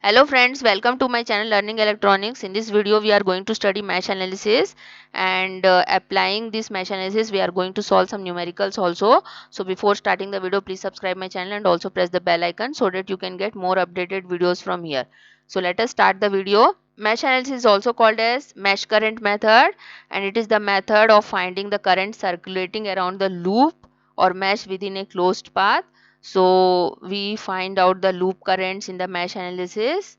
Hello friends, welcome to my channel Learning Electronics. In this video we are going to study mesh analysis and applying this mesh analysis we are going to solve some numericals also. So before starting the video, please subscribe my channel and also press the bell icon so that you can get more updated videos from here. So let us start the video. Mesh analysis is also called as mesh current method, and it is the method of finding the current circulating around the loop or mesh within a closed path. So we find out the loop currents in the mesh analysis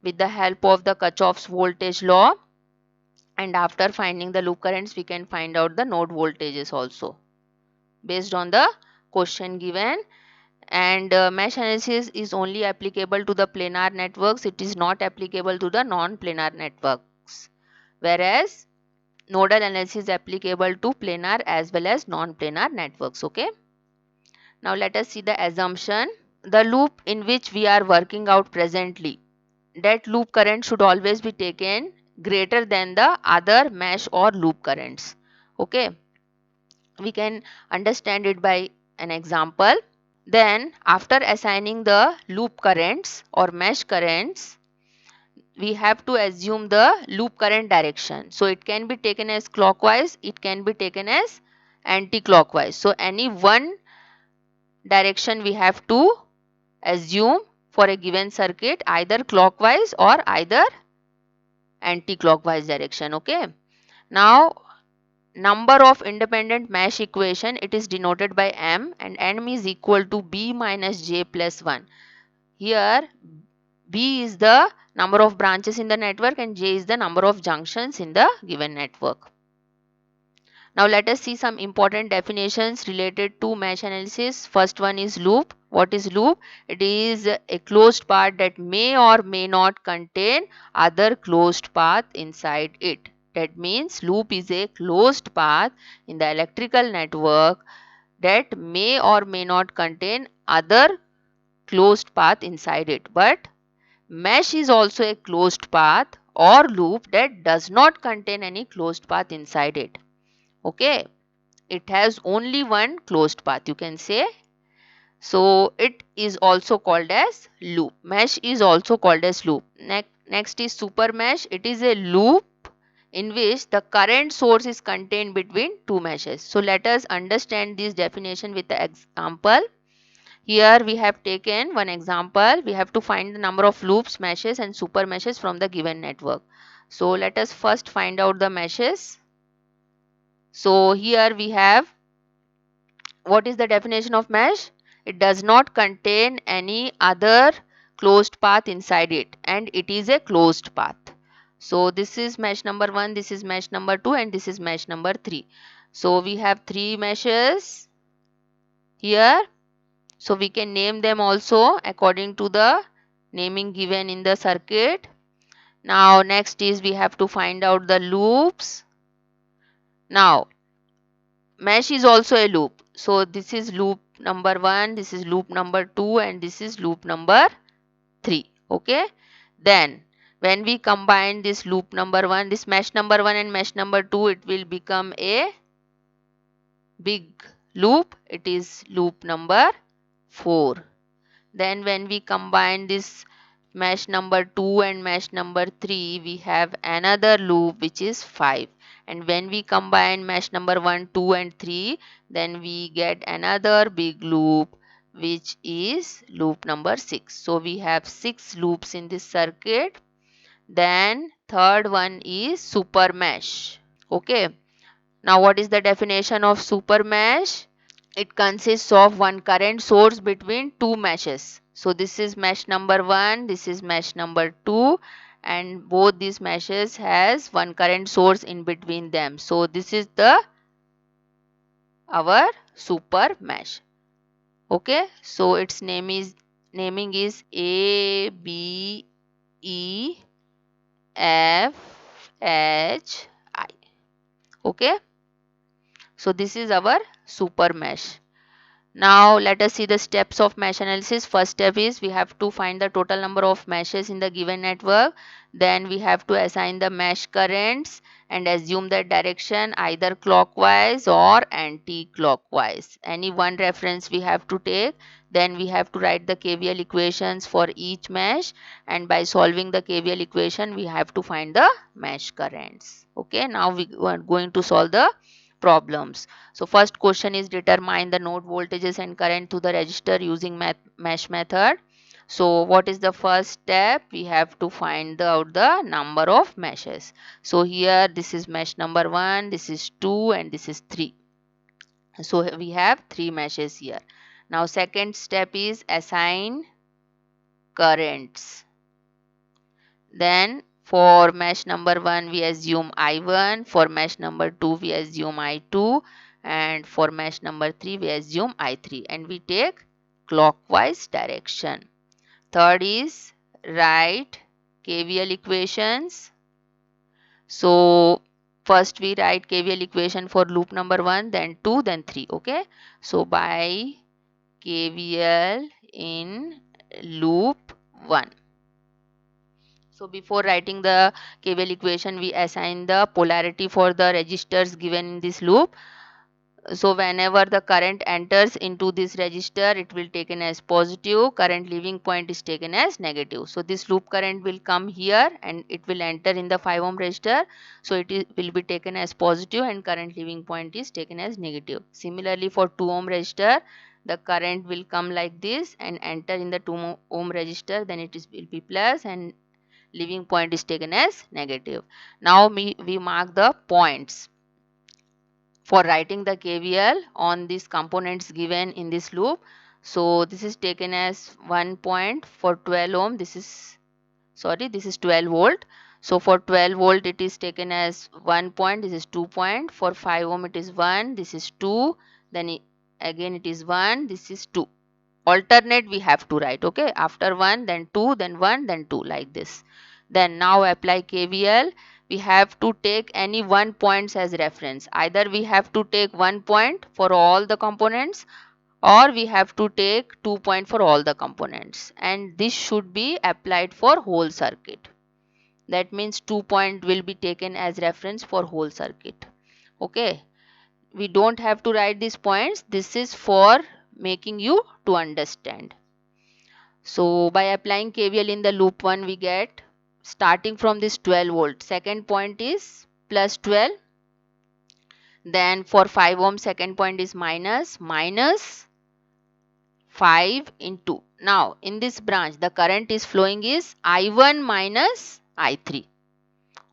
with the help of the Kirchhoff's voltage law, and after finding the loop currents we can find out the node voltages also based on the question given. And mesh analysis is only applicable to the planar networks, it is not applicable to the non-planar networks, whereas nodal analysis is applicable to planar as well as non-planar networks. Okay, now let us see the assumption. The loop in which we are working out presently, that loop current should always be taken greater than the other mesh or loop currents. Okay, we can understand it by an example. Then after assigning the loop currents or mesh currents, we have to assume the loop current direction. So it can be taken as clockwise, it can be taken as anti-clockwise. So any one direction we have to assume for a given circuit, either clockwise or either anti-clockwise direction. Okay, now number of independent mesh equation, it is denoted by m, and m is equal to b minus j plus 1. Here b is the number of branches in the network and j is the number of junctions in the given network. Now let us see some important definitions related to mesh analysis. First one is loop. What is loop? It is a closed path that may or may not contain other closed path inside it. That means loop is a closed path in the electrical network that may or may not contain other closed path inside it. But mesh is also a closed path or loop that does not contain any closed path inside it. Okay, it has only one closed path, you can say. So it is also called as loop. Mesh is also called as loop. Next is super mesh. It is a loop in which the current source is contained between two meshes. So let us understand this definition with the example. Here we have taken one example. We have to find the number of loops, meshes and super meshes from the given network. So let us first find out the meshes. So here we have, what is the definition of mesh? It does not contain any other closed path inside it, and it is a closed path. So this is mesh number 1, this is mesh number 2 and this is mesh number 3. So we have 3 meshes here. So we can name them also according to the naming given in the circuit. Now next is we have to find out the loops. Now mesh is also a loop. So this is loop number 1, this is loop number 2 and this is loop number 3. Okay. Then when we combine this loop number 1, this mesh number 1 and mesh number 2, it will become a big loop. It is loop number 4. Then when we combine this mesh number 2 and mesh number 3, we have another loop which is 5. And when we combine mesh number 1, 2 and 3, then we get another big loop which is loop number 6. So we have 6 loops in this circuit. Then third one is super mesh. Okay. Now what is the definition of super mesh? It consists of one current source between two meshes. So this is mesh number 1, this is mesh number 2, and both these meshes has one current source in between them. So this is the our super mesh. Okay, so its naming is A B E F H I. Okay, so this is our super mesh. Now let us see the steps of mesh analysis. First step is we have to find the total number of meshes in the given network. Then we have to assign the mesh currents and assume that direction either clockwise or anti-clockwise. Any one reference we have to take. Then we have to write the KVL equations for each mesh, and by solving the KVL equation we have to find the mesh currents. Okay, now we are going to solve the problems. So first question is determine the node voltages and current to the register using mesh method. So what is the first step? We have to find out the number of meshes. So here this is mesh number 1, this is 2 and this is 3. So we have 3 meshes here. Now second step is assign currents. Then for mesh number 1 we assume I1, for mesh number 2 we assume I2, and for mesh number 3 we assume I3, and we take clockwise direction. Third is write KVL equations. So first we write KVL equation for loop number 1, then 2, then 3. Okay, so by KVL in loop 1. So before writing the KVL equation, we assign the polarity for the registers given in this loop. So whenever the current enters into this register, it will taken as positive. Current leaving point is taken as negative. So this loop current will come here and it will enter in the 5 ohm resistor. So will be taken as positive and current leaving point is taken as negative. Similarly for 2 ohm resistor, the current will come like this and enter in the 2 ohm resistor. Then will be plus and leaving point is taken as negative. Now we mark the points for writing the KVL on these components given in this loop. So this is taken as 1 point for 12 ohm. This is 12 volt. So for 12 volt it is taken as 1 point. This is 2 point. For 5 ohm it is 1. This is 2. Then again it is 1. This is 2. Alternate we have to write. Okay, after 1 then 2 then 1 then 2, like this. Then now apply KVL. We have to take any one points as reference. Either we have to take 1 point for all the components, or we have to take 2 point for all the components, and this should be applied for whole circuit. That means 2 point will be taken as reference for whole circuit. Okay, we don't have to write these points. This is for making you to understand. So by applying KVL in the loop 1, we get starting from this 12 volt. Second point is plus 12. Then for 5 ohm, second point is minus 5 into. Now in this branch, the current is flowing is I1 minus I3.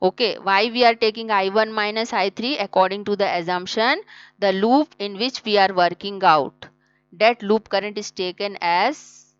Okay, why we are taking I1 minus I3? According to the assumption, the loop in which we are working out, that loop current is taken as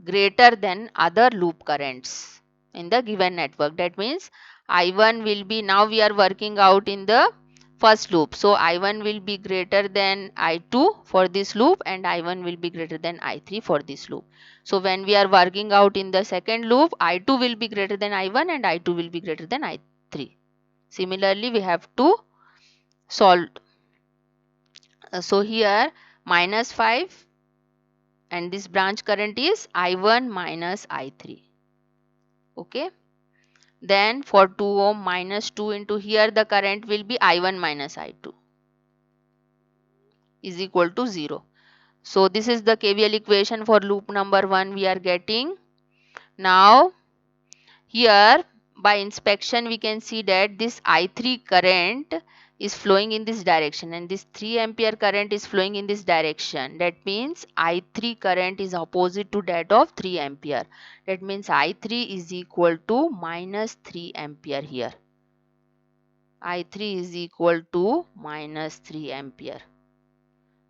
greater than other loop currents in the given network. That means I1 will be, now we are working out in the first loop. So I1 will be greater than I2 for this loop, and I1 will be greater than I3 for this loop. So when we are working out in the second loop, I2 will be greater than I1 and I2 will be greater than I3. Similarly, we have to solve. So here minus 5, and this branch current is I1 minus I3. Okay. Then for 2 ohm, minus 2 into, here the current will be I1 minus I2 is equal to 0. So this is the KVL equation for loop number 1 we are getting. Now here by inspection we can see that this I3 current is flowing in this direction and this 3 ampere current is flowing in this direction. That means I3 current is opposite to that of 3 ampere. That means I3 is equal to minus 3 ampere here. I3 is equal to minus 3 ampere.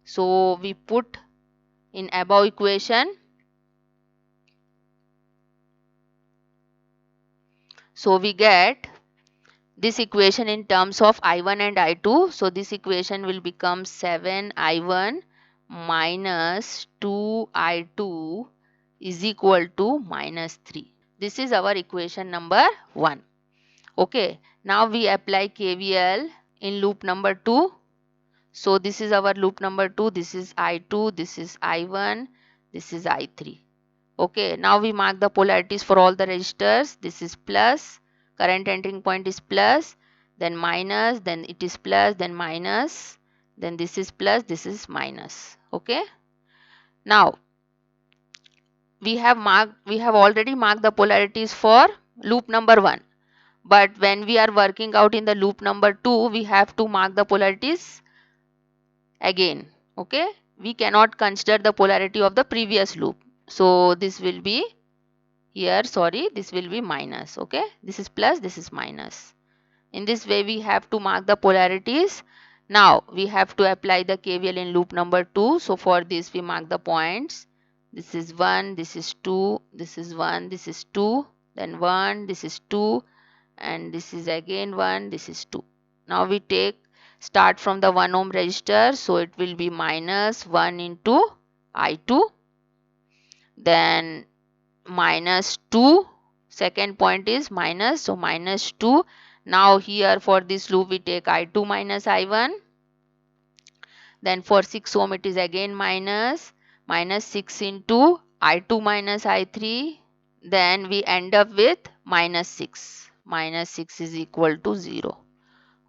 So we put in above equation. So we get this equation in terms of I1 and I2. So this equation will become 7I1 minus 2I2 is equal to minus 3. This is our equation number 1. Okay. Now we apply KVL in loop number 2. So this is our loop number 2. This is I2, this is I1, this is I3. Okay, now we mark the polarities for all the registers. This is plus, current entering point is plus, then minus, then it is plus, then minus, then this is plus, this is minus. Okay, now we have already marked the polarities for loop number 1. But when we are working out in the loop number 2, we have to mark the polarities again. Okay, we cannot consider the polarity of the previous loop. So this will be here, sorry, this will be minus. Okay, this is plus, this is minus. In this way we have to mark the polarities. Now we have to apply the KVL in loop number 2. So for this we mark the points. This is 1, this is 2, this is 1, this is 2, then 1, this is 2, and this is again 1, this is 2. Now we start from the 1 ohm resistor, so it will be minus 1 into I2, then minus 2, second point is minus, so minus 2. Now here for this loop we take I2 minus I1, then for 6 ohm it is again minus 6 into I2 minus I3, then we end up with minus 6. Minus 6 is equal to 0.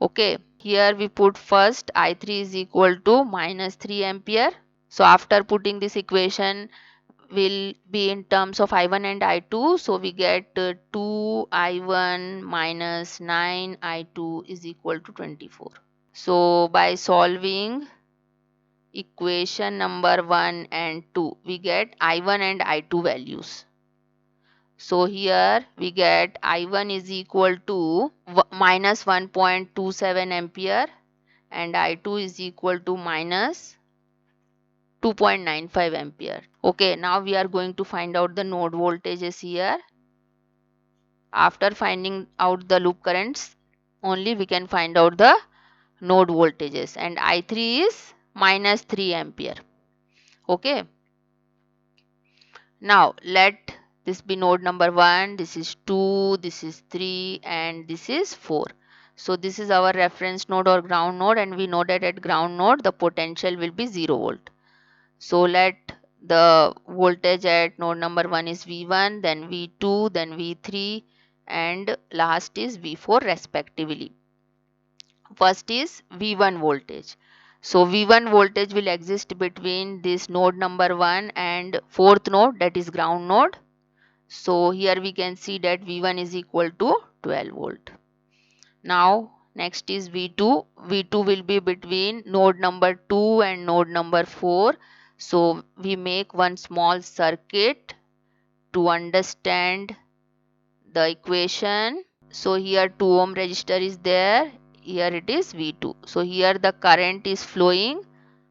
Okay, here we put first I3 is equal to minus 3 ampere. So after putting this equation will be in terms of I1 and I2. So we get 2 I1 minus 9 I2 is equal to 24. So by solving equation number 1 and 2, we get I1 and I2 values. So here we get I1 is equal to minus 1.27 ampere and I2 is equal to minus 2.95 ampere. Okay, now we are going to find out the node voltages here. After finding out the loop currents, only we can find out the node voltages, and I3 is minus 3 ampere. Okay, now let this be node number 1, this is 2, this is 3, and this is 4. So this is our reference node or ground node, and we know that at ground node the potential will be 0 volt. So let the voltage at node number 1 is V1, then V2, then V3, and last is V4 respectively. First is V1 voltage. So V1 voltage will exist between this node number 1 and fourth node, that is ground node. So here we can see that V1 is equal to 12 volt. Now next is V2. V2 will be between node number 2 and node number 4. So we make one small circuit to understand the equation. So here 2 ohm resistor is there. Here it is V2. So here the current is flowing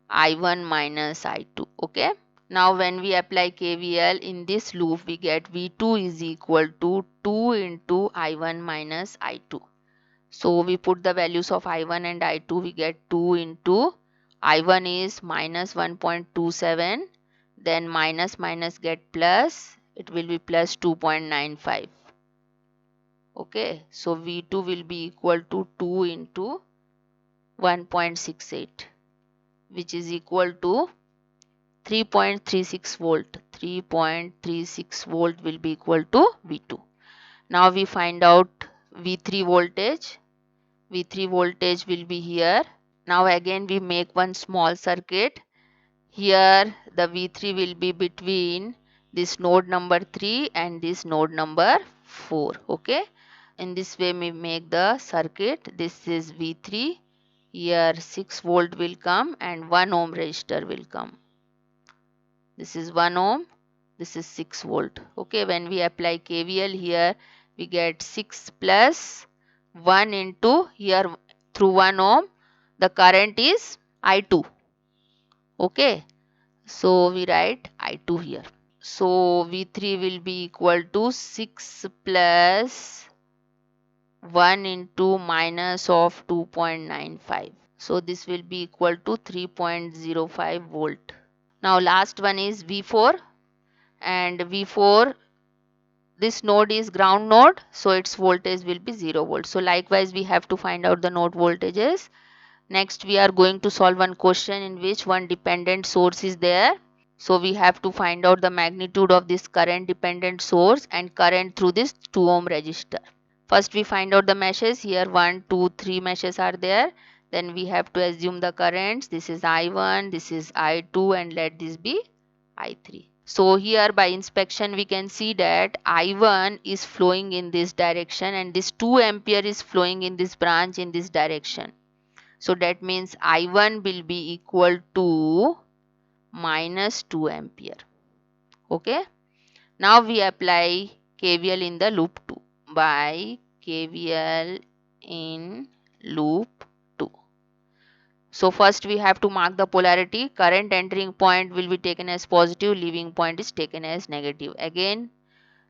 I1 minus I2. Okay. Now when we apply KVL in this loop, we get V2 is equal to 2 into I1 minus I2. So we put the values of I1 and I2, we get 2 into I1 is minus 1.27, then minus minus get plus, it will be plus 2.95. Okay, so V2 will be equal to 2 into 1.68, which is equal to 3.36 volt. 3.36 volt will be equal to V2. Now we find out V3 voltage. V3 voltage will be here. Now again we make one small circuit. Here the V3 will be between this node number 3 and this node number 4. Okay. In this way we make the circuit. This is V3. Here 6 volt will come and 1 ohm resistor will come. This is 1 ohm. This is 6 volt. Okay. When we apply KVL here, we get 6 plus 1 into here through 1 ohm. The current is I2. Okay. So we write I2 here. So V3 will be equal to 6 plus 1 into minus of 2.95. So this will be equal to 3.05 volt. Now last one is V4, and V4, this node is ground node, so its voltage will be 0 volt. So likewise we have to find out the node voltages. Next we are going to solve one question in which one dependent source is there. So we have to find out the magnitude of this current dependent source and current through this 2 ohm resistor. First we find out the meshes. Here 1, 2, 3 meshes are there. Then we have to assume the currents. This is I1, this is I2, and let this be I3. So here by inspection we can see that I1 is flowing in this direction and this 2 ampere is flowing in this branch in this direction. So that means I1 will be equal to minus 2 ampere. Okay. Now we apply KVL in the loop 2 by KVL in loop 2. So first we have to mark the polarity. Current entering point will be taken as positive, leaving point is taken as negative. Again,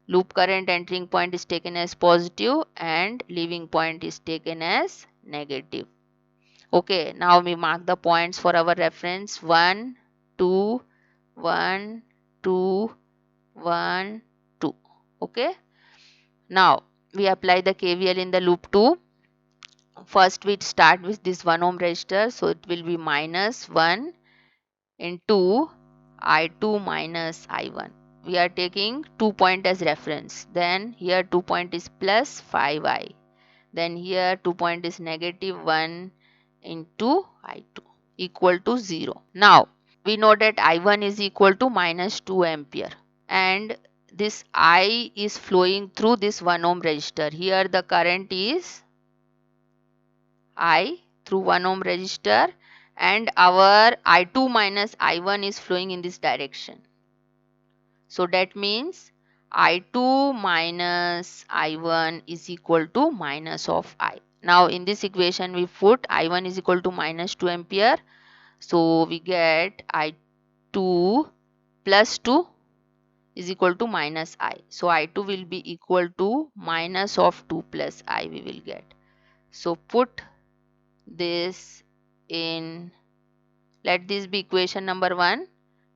loop current entering point is taken as positive and leaving point is taken as negative. Okay, now we mark the points for our reference. 1, 2, 1, 2, 1, 2. Okay. Now we apply the KVL in the loop 2. First we start with this 1 ohm resistor. So it will be minus 1 into I2 minus I1. We are taking 2 point as reference. Then here 2 point is plus 5I. Then here 2 point is negative 1 into I2 equal to 0. Now we know that I1 is equal to minus 2 ampere and this I is flowing through this 1 ohm resistor. Here the current is I through 1 ohm resistor and our I2 minus I1 is flowing in this direction. So that means I2 minus I1 is equal to minus of I. Now in this equation we put I1 is equal to minus 2 ampere. So we get I2 plus 2 is equal to minus I. So I2 will be equal to minus of 2 plus I we will get. So put this in, let this be equation number 1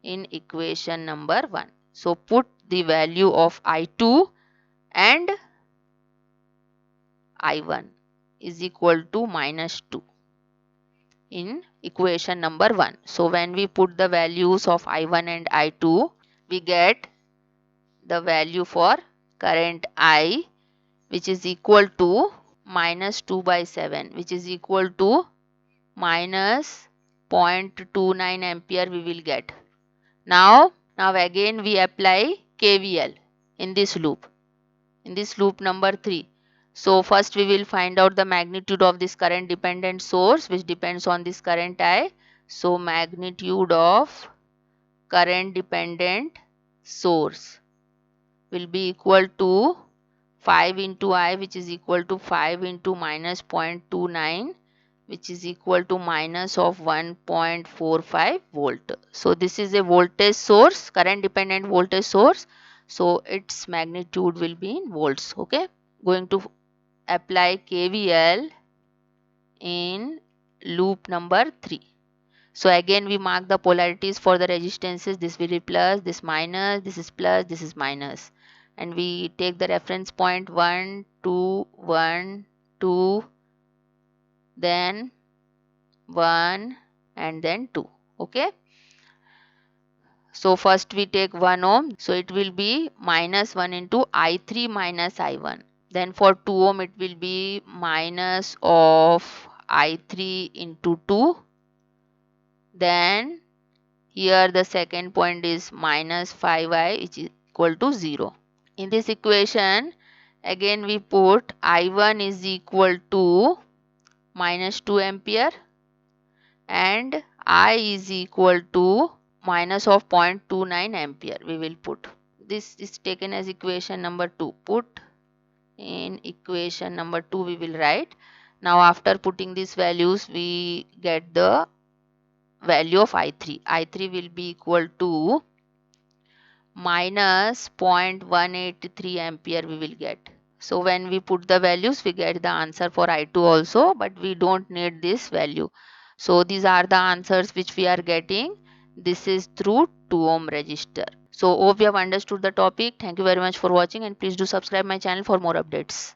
in equation number 1. So put the value of I2 and I1 is equal to minus 2 in equation number 1. So when we put the values of I1 and I2, we get the value for current I, which is equal to minus 2 by 7, which is equal to minus 0.29 ampere we will get. Now again we apply KVL in this loop number 3. So first we will find out the magnitude of this current dependent source which depends on this current I. So magnitude of current dependent source will be equal to 5 into I, which is equal to 5 into minus 0.29, which is equal to minus of 1.45 volt. So this is a voltage source, current dependent voltage source. So its magnitude will be in volts. Okay. Going to apply KVL in loop number 3. So again we mark the polarities for the resistances. This will be plus, this minus, this is plus, this is minus. And we take the reference point 1, 2, 1, 2, then 1 and then 2. Okay. So first we take 1 ohm. So it will be minus 1 into I3 minus I1. Then for 2 ohm it will be minus of I3 into 2. Then here the second point is minus 5I, which is equal to 0. In this equation again we put I1 is equal to minus 2 ampere and I is equal to minus of 0.29 ampere we will put. This is taken as equation number 2. Put in equation number 2 we will write. Now after putting these values we get the value of I3. I3 will be equal to minus 0.183 ampere we will get. So when we put the values we get the answer for I2 also, but we don't need this value. So these are the answers which we are getting. This is through 2 ohm resistor. So hope you have understood the topic. Thank you very much for watching and please do subscribe my channel for more updates.